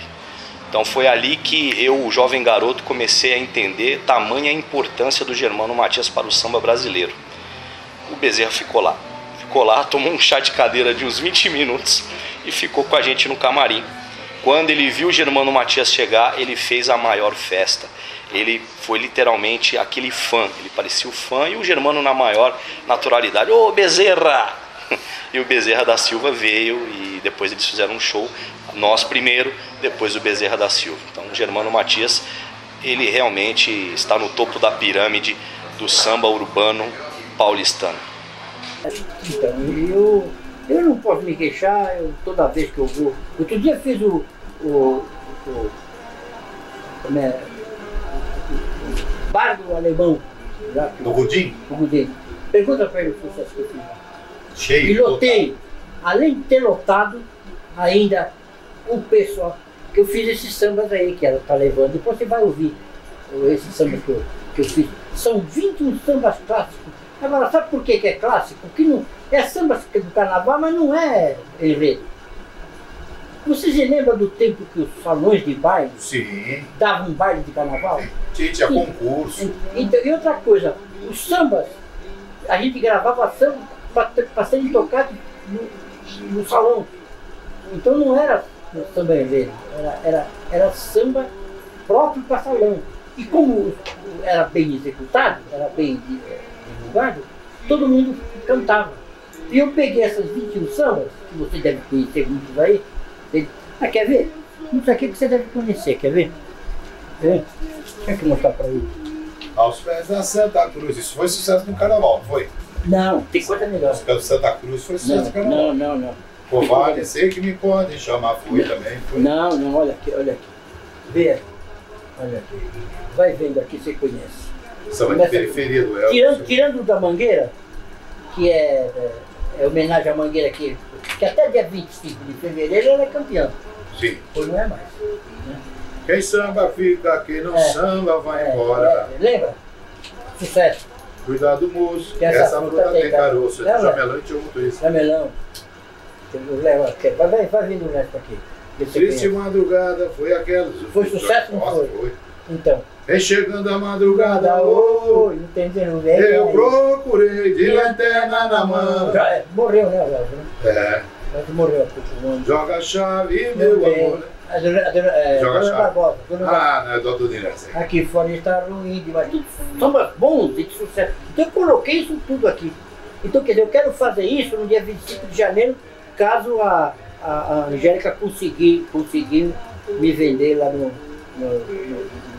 Então foi ali que eu, o jovem garoto, comecei a entender tamanha importância do Germano Matias para o samba brasileiro. O Bezerra ficou lá, tomou um chá de cadeira de uns 20 minutos e ficou com a gente no camarim. Quando ele viu o Germano Matias chegar, ele fez a maior festa. Ele foi literalmente aquele fã, ele parecia o fã, e o Germano na maior naturalidade. Ô Bezerra! E o Bezerra da Silva veio e depois eles fizeram um show Nós primeiro, depois o Bezerra da Silva. Então o Germano Matias, ele realmente está no topo da pirâmide do samba urbano paulistano. Então, eu não posso me queixar, toda vez que eu vou. Outro dia fiz o bar do alemão. Do Gudim? O Gudim. Pergunta para ele o sucesso que eu fiz. Cheio. E lotei. Além de ter lotado, ainda o pessoal, que eu fiz esses sambas aí que ela está levando. Depois você vai ouvir esses sambas que eu fiz. São 21 sambas clássicos. Agora, sabe por que é clássico? Porque não, é samba do carnaval, mas não é enredo. Você se lembra do tempo que os salões de baile davam um baile de carnaval? Tinha concurso. Então, e outra coisa, os sambas, a gente gravava samba para serem tocados no salão. Então não era samba enredo, era samba próprio para salão. E como era bem executado, era bem divulgado, todo mundo cantava. E eu peguei essas 21 sambas, que você deve conhecer muitos aí. Quer ver? Isso aqui que você deve conhecer, quer ver? Deixa eu mostrar para ele. Aos pés da Santa Cruz. Isso foi sucesso no carnaval, não foi? Não, tem coisa melhor. Aos pés da Santa Cruz foi sucesso no carnaval. Não. Pô, vale, sei que me podem chamar, fui também. Foi. Não, olha aqui. Vê aqui. Olha aqui. Vai vendo aqui, você conhece. Samba de periferia do Elvis. Tirando da Mangueira, que é homenagem à Mangueira que até dia 25 de fevereiro ela é campeã. Sim. Pois não é mais. Né? Quem samba fica, quem não samba vai embora. Lembra? Sucesso. Cuidado, moço. Essa fruta tem caroço. É jamelão e tinha um motorista. Jamelão. Vai vindo o resto aqui. Triste madrugada foi aquela. Foi sucesso, não foi? Então. Vem chegando a madrugada, oi, entendendo bem. Eu procurei de lanterna na mão. Morreu, né, Léo? É. Mas morreu. Joga a chave, meu amor. Joga a chave. Não é do Diners. Aqui fora está ruim demais. Tudo samba bons e de sucesso. Então eu coloquei isso tudo aqui. Então, quer dizer, eu quero fazer isso no dia 25 de janeiro, caso a Angélica conseguir me vender lá no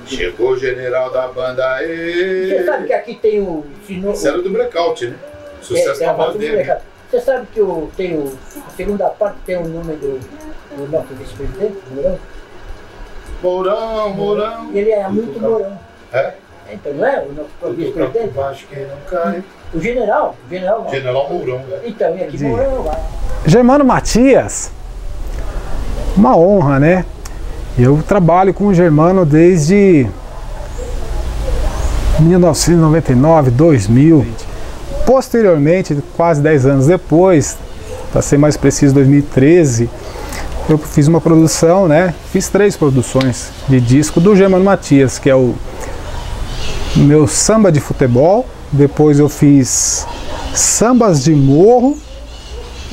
Chegou o general da banda. Você sabe que aqui tem o... Isso era do Blackout, né? Sucesso da voz dele. Você sabe que tem a segunda parte tem o nome do nosso vice-presidente, Mourão. Ele é muito Mourão. É? Então não é o nosso vice-presidente? Acho que não cai. O general Mourão, né? Então, e aqui Mourão lá. Germano Matias, uma honra, né? Eu trabalho com o Germano desde 1999, 2000. Posteriormente, quase 10 anos depois, para ser mais preciso, 2013, eu fiz uma produção, né? Fiz 3 produções de disco do Germano Matias, que é o meu samba de futebol. Depois eu fiz sambas de morro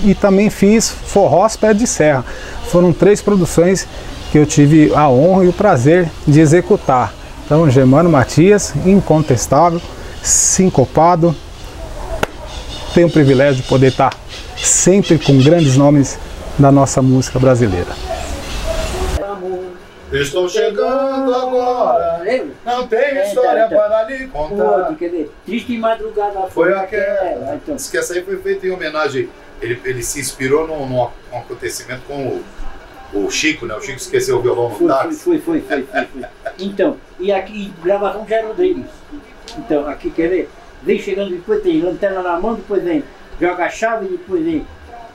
e também fiz forrós pé de serra. Foram 3 produções que eu tive a honra e o prazer de executar. Então, Germano Matias, incontestável, sincopado. Tenho o privilégio de poder estar sempre com grandes nomes da nossa música brasileira. Estou chegando agora, não tenho história para lhe contar. Quer dizer, triste madrugada foi aquela. Então. Diz que essa aí foi feita em homenagem. Ele se inspirou num acontecimento com o Chico, né? O Chico esqueceu o violão no táxi. Foi. Então, e aqui gravação já era deles. Então, aqui quer ver? Vem chegando, depois tem lanterna na mão, depois vem joga a chave, depois vem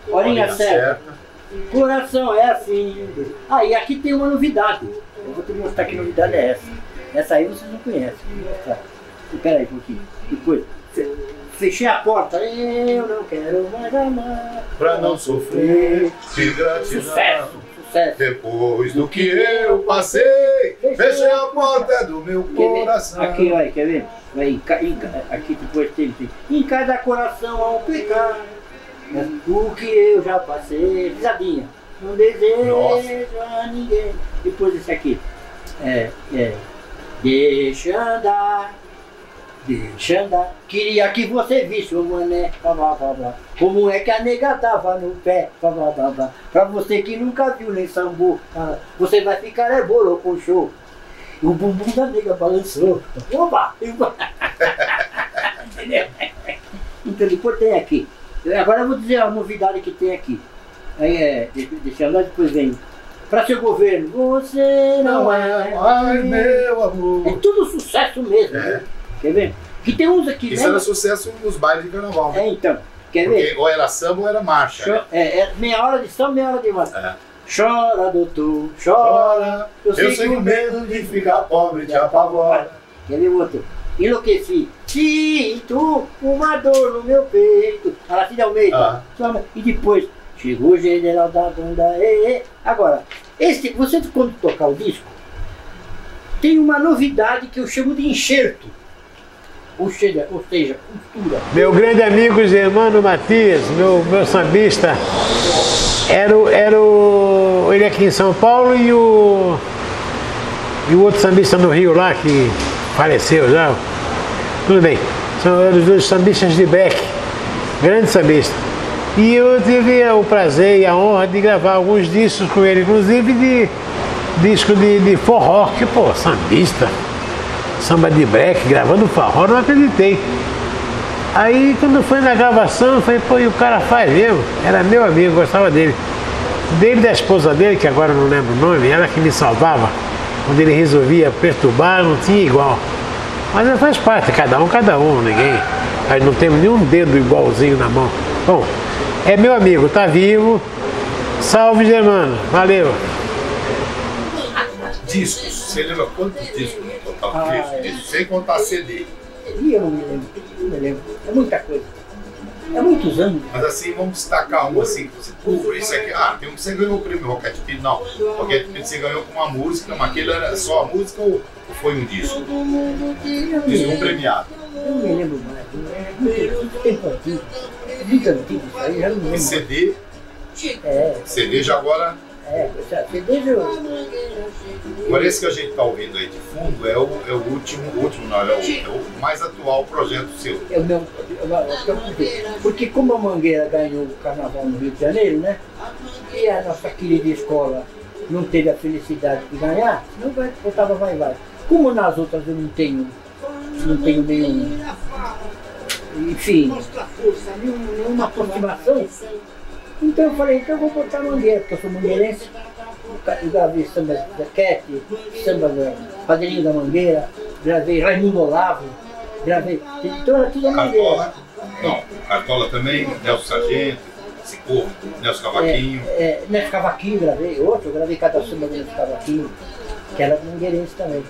horinha certa. Coração é assim. E aqui tem uma novidade. Eu vou te mostrar que novidade é essa. Essa aí vocês não conhecem. Vou mostrar. Espera aí um pouquinho. Depois, fechei a porta. Eu não quero mais amar. Pra não sofrer de gratidão. Sucesso. Depois do que eu passei, fechei a porta do meu coração. Aqui, olha, quer ver? Aqui depois tem. Em cada coração há um pecado. O que eu já passei, risadinha. Não desejo a ninguém. Depois esse aqui. Deixa andar. Deixa andar, queria que você visse o mané, como é que a nega dava no pé, pra você que nunca viu nem sambu, você vai ficar borocochô. O bumbum da nega balançou. Oba! Então depois tem aqui. Agora eu vou dizer a novidade que tem aqui. Aí deixa andar, depois vem. Pra seu governo, você não é. Ai, meu amor. É tudo sucesso mesmo. Né? Quer ver? Que tem uns aqui. Isso era sucesso nos bailes de carnaval. Né? Então. Quer ver? Porque ou era samba ou era marcha. Né? Meia hora de samba, meia hora de marcha. Chora, doutor, chora. Eu sei que o medo de ficar pobre te apavora. Quer ver o outro? Enlouqueci. Sinto uma dor no meu peito. Aracide Almeida. E depois, chegou o general da banda. Agora, você quando tocar o disco, tem uma novidade que eu chamo de enxerto. Ou seja, costura. Meu grande amigo Germano Matias, meu sambista, ele aqui em São Paulo e o outro sambista no Rio lá, que faleceu já. Tudo bem, são os dois sambistas de Beck, grande sambista. E eu tive o prazer e a honra de gravar alguns discos com ele, inclusive disco de forró, que pô, sambista, samba de break, gravando forró, não acreditei. Aí quando foi na gravação, eu falei, pô, e o cara faz mesmo, era meu amigo, gostava dele. Dele e da esposa dele, que agora eu não lembro o nome, ela que me salvava, quando ele resolvia perturbar, não tinha igual. Mas faz parte, cada um, ninguém. Aí não temos nenhum dedo igualzinho na mão. Bom, é meu amigo, tá vivo. Salve, Germano, valeu. Discos, você lembra quantos discos no total? Discos, sem contar CD. Eu não me lembro, é muita coisa. É muitos anos. Mas assim, vamos destacar um assim, que você, isso aqui, tem um que você ganhou o prêmio Rocket Beat, não. Rocket Beat você ganhou com uma música, mas aquele era só a música ou foi um disco? Disco premiado. Eu não me lembro mais, muito tempo antigo, muito antigo isso aí, já não me lembro. E CD? CD já agora... CD já... Agora esse que a gente está ouvindo aí de fundo é o último não, é o mais atual projeto seu. É o meu, porque como a Mangueira ganhou o carnaval no Rio de Janeiro, né? E a nossa querida escola não teve a felicidade de ganhar, não botava vai. Como nas outras eu não tenho nenhum, enfim, nenhuma aproximação, então eu falei, então eu vou botar Mangueira, porque eu sou mangueirense. Eu gravei samba da Cat, samba do Padrinho da Mangueira, gravei Raimundo Olavo, gravei, então era tudo a Mangueira. Não, Cartola também, Nelson Sargento, Cicorro, Nelson Cavaquinho. Nelson Cavaquinho gravei, eu gravei cada samba do Nelson Cavaquinho, que era mangueirense também.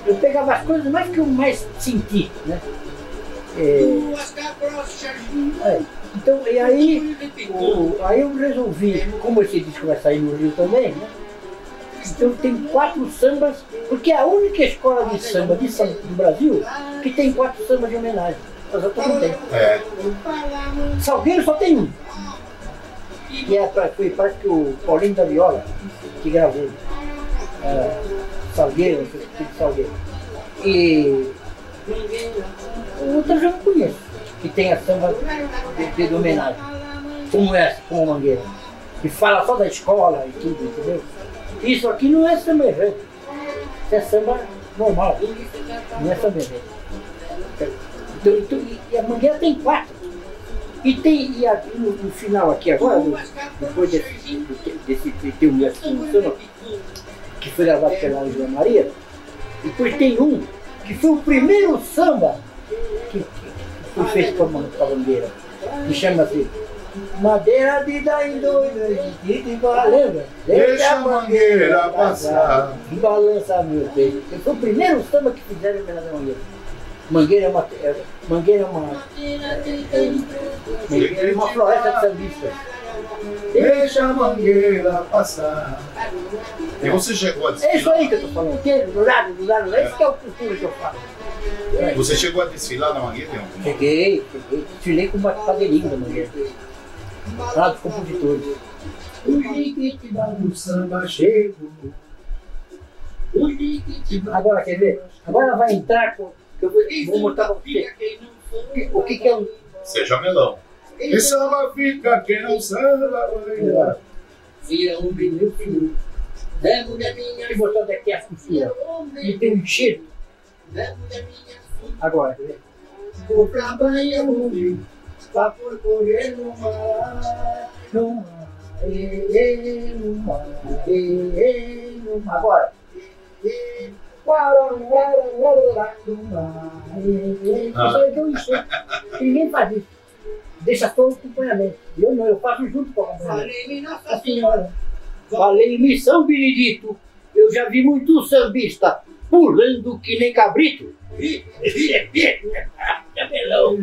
Eu pegava as coisas mais que eu mais senti, né? Então, e aí eu resolvi, como esse disco vai sair no Rio também, né? Então tem 4 sambas, porque é a única escola de samba do Brasil que tem 4 sambas de homenagem. As outras não tem. Salgueiro só tem um. E parece que o Paulinho da Viola que gravou. Salgueiro, Salgueiro. E outras eu não conheço, que tem a samba de homenagem, como essa, como a Mangueira, que fala só da escola e tudo, entendeu? Isso aqui não é samba errante, isso é samba normal, não é samba errante. Então, e a Mangueira tem 4. E no final aqui agora, depois desse que foi gravado pela Angela Maria, depois tem um que foi o primeiro samba que foi feito com a Mangueira, que chama-se Madeira de dar em doida, lembra? Deixa a Mangueira passar. Que balança meu peito. Foi o primeiro samba que fizeram pela Mangueira. Mangueira é uma floresta de sambistas. Deixa a Mangueira passar. E você chegou a desfilar? É isso aí que eu estou falando. Do lado, esse que é o cultura que eu falo. Você chegou a desfilar na Mangueira? Cheguei. Desfilei com uma padeirinha da Mangueira. Lá dos compositores. O Jiquitibá do samba chegou. Agora, quer ver? Agora vai entrar Eu vou mostrar pra você o que é um... Seja melão. E samba fica quem não samba. Vira um vinil fino. Deixa eu botar daqui a costura. E tem um cheiro. Agora, vou pra banha no rio, pra correr no mar, no mar, no mar, no mar. Agora. Ninguém faz isso. Deixa só o acompanhamento. Eu não, eu faço junto com o acompanhamento. Nossa Senhora. Falei em Missão Benedito. Eu já vi muito sambista pulando que nem cabrito. Cabelão.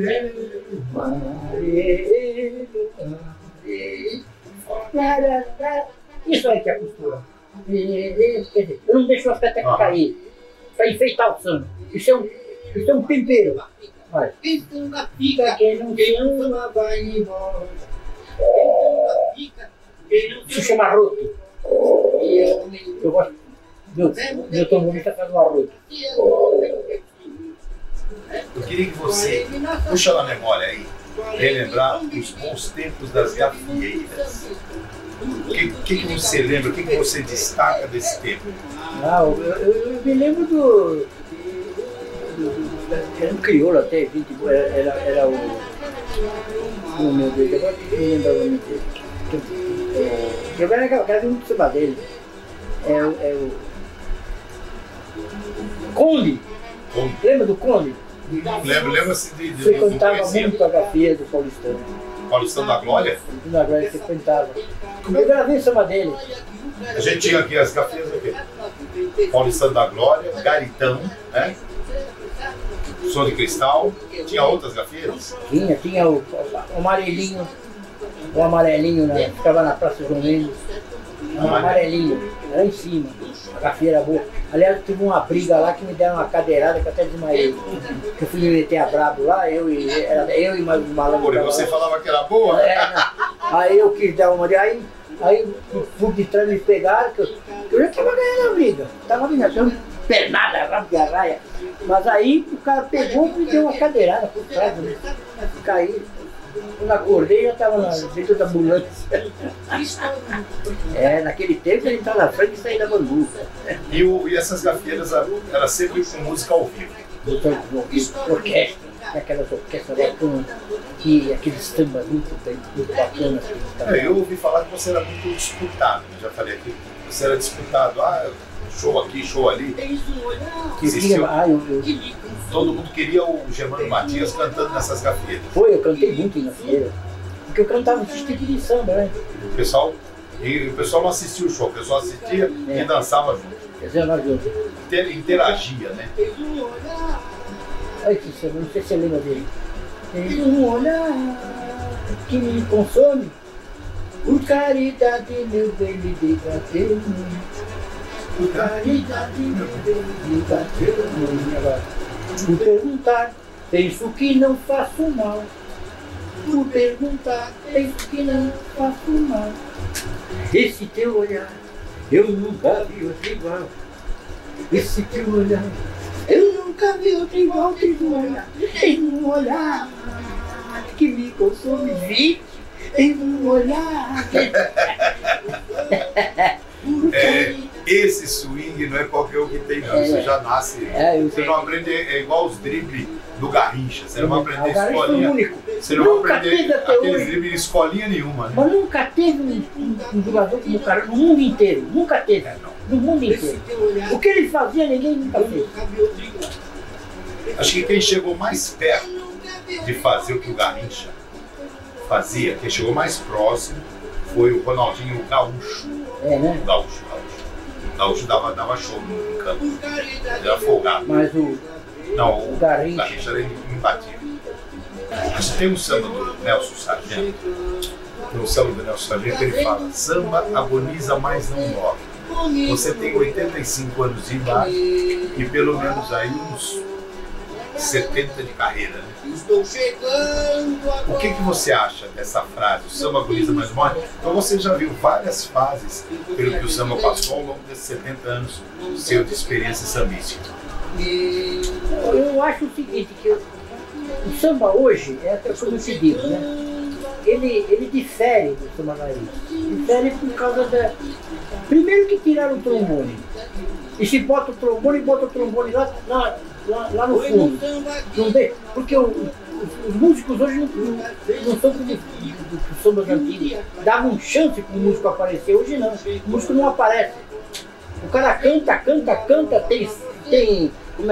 Isso aí que é a costura. Eu não deixo a peteca cair para enfeitar o samba. Isso é um tempero. Olha. Fica quem não chama vai embora. Isso chama roto. Eu gosto. Meu trombonista faz um arroto. Eu queria que você puxa na memória aí, relembrar os bons tempos das gafieiras. O que você lembra, o que você destaca desse tempo? Eu me lembro do era um crioulo até, era o... Oh meu Deus, agora que eu lembro o nome dele. Eu quero muito samba dele. É o... Conde! Lembra do Conde? Lembra-se de você cantava muito a gafieira do Paulistano. Paulistano da Glória? Da Glória, você cantava. Eu gravei o samba dele. A gente tinha aqui as gafieiras aqui. Paulistano da Glória, Garitão, né? Som de Cristal. Tinha outras gafieiras? Tinha o amarelinho. O amarelinho, né? Ficava na Praça João Mendes. Um amarelinho, lá em cima. A gafieira boa. Aliás, tive uma briga lá que me deram uma cadeirada que até desmaiei. Que eu fui me meter a brabo lá, eu e mais um malandro. Por você falava que era boa? Aí eu quis dar uma. Aí por detrás me pegaram, que eu já estava ganhando a briga. Estava ganhando, pernada, rabo de arraia. Mas aí o cara pegou e me deu uma cadeirada por trás, né? Caí. Quando acordei, já estava dentro da ambulância. Naquele tempo ele estava na frente e saía da Bangu. E essas gafieiras eram sempre com música ao vivo? Orquestra, aquelas orquestras bacanas e aqueles sambas muito bacanas. Eu ouvi falar que você era muito disputado, já falei aqui, você era disputado, show aqui, show ali. Todo mundo queria o Germano Matias cantando nessas gafieiras. Foi, eu cantei muito na gafieira. Porque eu cantava esse tipo de samba, né? O pessoal não assistia o show, o pessoal assistia e dançava junto. Quer dizer, nós juntos. Interagia, né? Olha que samba, não sei se você lembra dele. Tem um olhar que me consome, por caridade, meu bem, me debateu. Por caridade, meu bem, me debateu. Por perguntar, penso que não faço mal. Por perguntar, penso que não faço mal. Esse teu olhar, eu nunca vi outro igual. Esse teu olhar, eu nunca vi outro igual. Tem um olhar que me consome, vi. Tem um olhar. Esse swing não é qualquer um que tem, não. Você já nasce. Você não aprende, é igual os dribles do Garrincha. Você não vai aprender escolinha. Você não vai aprender aqueles dribles em escolinha nenhuma. Né? Mas nunca teve um jogador como o cara no mundo inteiro. Nunca teve. No mundo inteiro. O que ele fazia, ninguém nunca fez. Acho que quem chegou mais perto de fazer o que o Garrincha fazia, quem chegou mais próximo, foi o Ronaldinho Gaúcho. Né? O Gaúcho dava show no campo. Ele era folgado. Mas o Garrincha era imbatível. Mas tem um samba do Nelson Sargento. No samba do Nelson Sargento ele fala: samba agoniza, mas não morre. Você tem 85 anos de idade e pelo menos aí uns 70 de carreira, né? O que você acha dessa frase? O samba agoniza, mas morre? Então você já viu várias fases pelo que o samba passou ao longo desses 70 anos seu de experiência sambística. Eu acho o seguinte, que o samba hoje, é até como se diz, né? Ele difere do samba raiz. Difere por causa da... Primeiro que tiraram o trombone. E se bota o trombone lá no fundo. Não deixa, porque os músicos hoje não são como os sambas antigos. Davam chance para o músico aparecer. Hoje não. O músico não aparece. O cara canta, tem como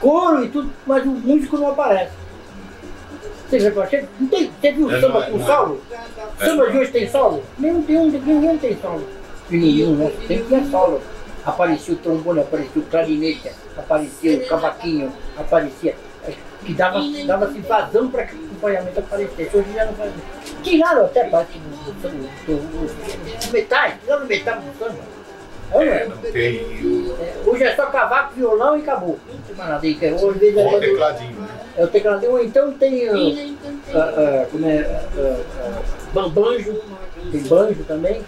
coro e tudo, mas o músico não aparece. Você viu o samba com solo? O samba de hoje tem solo? Nenhum tem solo. Nenhum, né? Sempre tinha solo. Aparecia o trombone, aparecia o clarinete, aparecia o cavaquinho, aparecia. Que dava-se vazão para que o acompanhamento aparecesse. Hoje já não faz. Tiraram até parte dos metais, tiraram o metal do samba. Não tem. Hoje é só cavaco, violão e acabou. Não tem mais nada. Hoje é o tecladinho, né? É o tecladinho, ou então tem banjo, tem banjo também.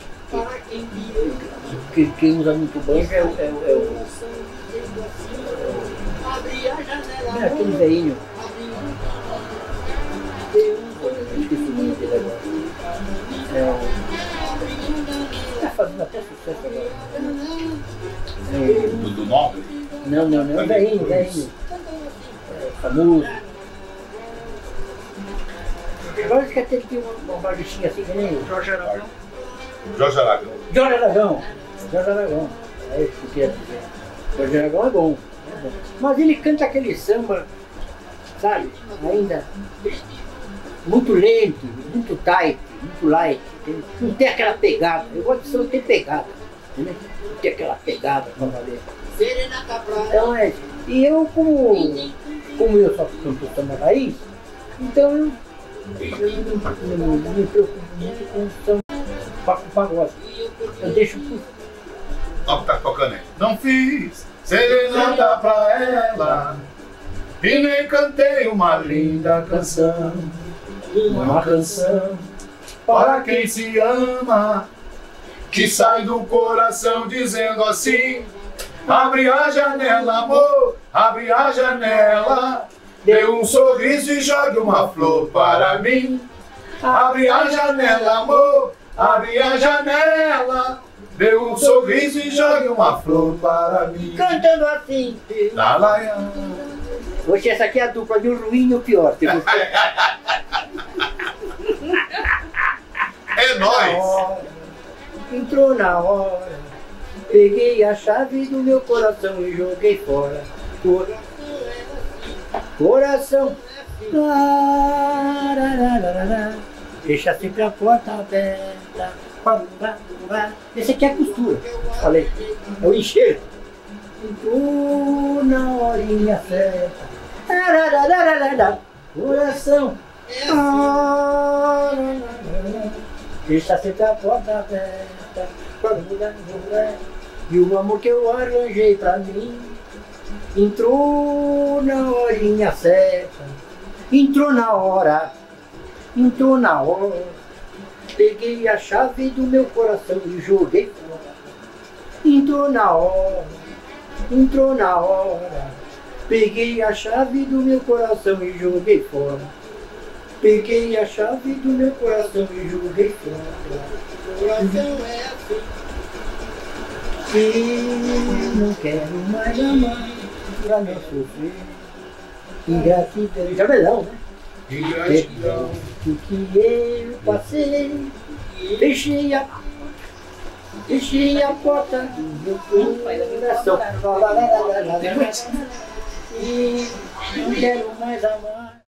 Quem usa muito banjo é aquele velhinho. Esqueci o nome dele agora. Está fazendo até sucesso agora. Do Nobre? Não, é um velhinho. Famoso. Agora que até tem uma barbichinha assim que nem o Jorge Aragão. É isso que eu queria dizer. Jorge Aragão é bom. Mas ele canta aquele samba, sabe? Ainda muito lento, muito tight, muito light. Não tem aquela pegada. Eu gosto de samba que tem pegada. Entendeu? Não tem aquela pegada pra valer. Então e eu como eu só canto samba raiz, então eu não me preocupo muito com o samba pagode. Eu deixo tudo. Ó, tá tocando aí. Não fiz serenata pra ela e nem cantei uma linda canção. Uma canção para quem se ama, que sai do coração dizendo assim: abre a janela, amor, abre a janela, dê um sorriso e jogue uma flor para mim. Abre a janela, amor, abre a janela, dê um sorriso e jogue uma flor para mim. Cantando assim. Hoje essa aqui é a dupla de um ruim e o pior. É nóis! Entrou na hora, peguei a chave do meu coração e joguei fora. Coração, deixa sempre a porta aberta. Esse aqui é a costura. Falei, é o enxerto. Entrou na horinha certa. Coração, deixa sempre a porta aberta. E o amor que eu arranjei pra mim entrou na horinha certa. Entrou na hora. Peguei a chave do meu coração e joguei fora. Entrou na hora. Peguei a chave do meu coração e joguei fora. Peguei a chave do meu coração e joguei fora. Coração é assim. Eu não quero mais amar pra não sofrer. Ingratidão. Jabelão, né? Ingratidão. O que eu passei. Fechei a porta do meu coração. E não quero mais amar.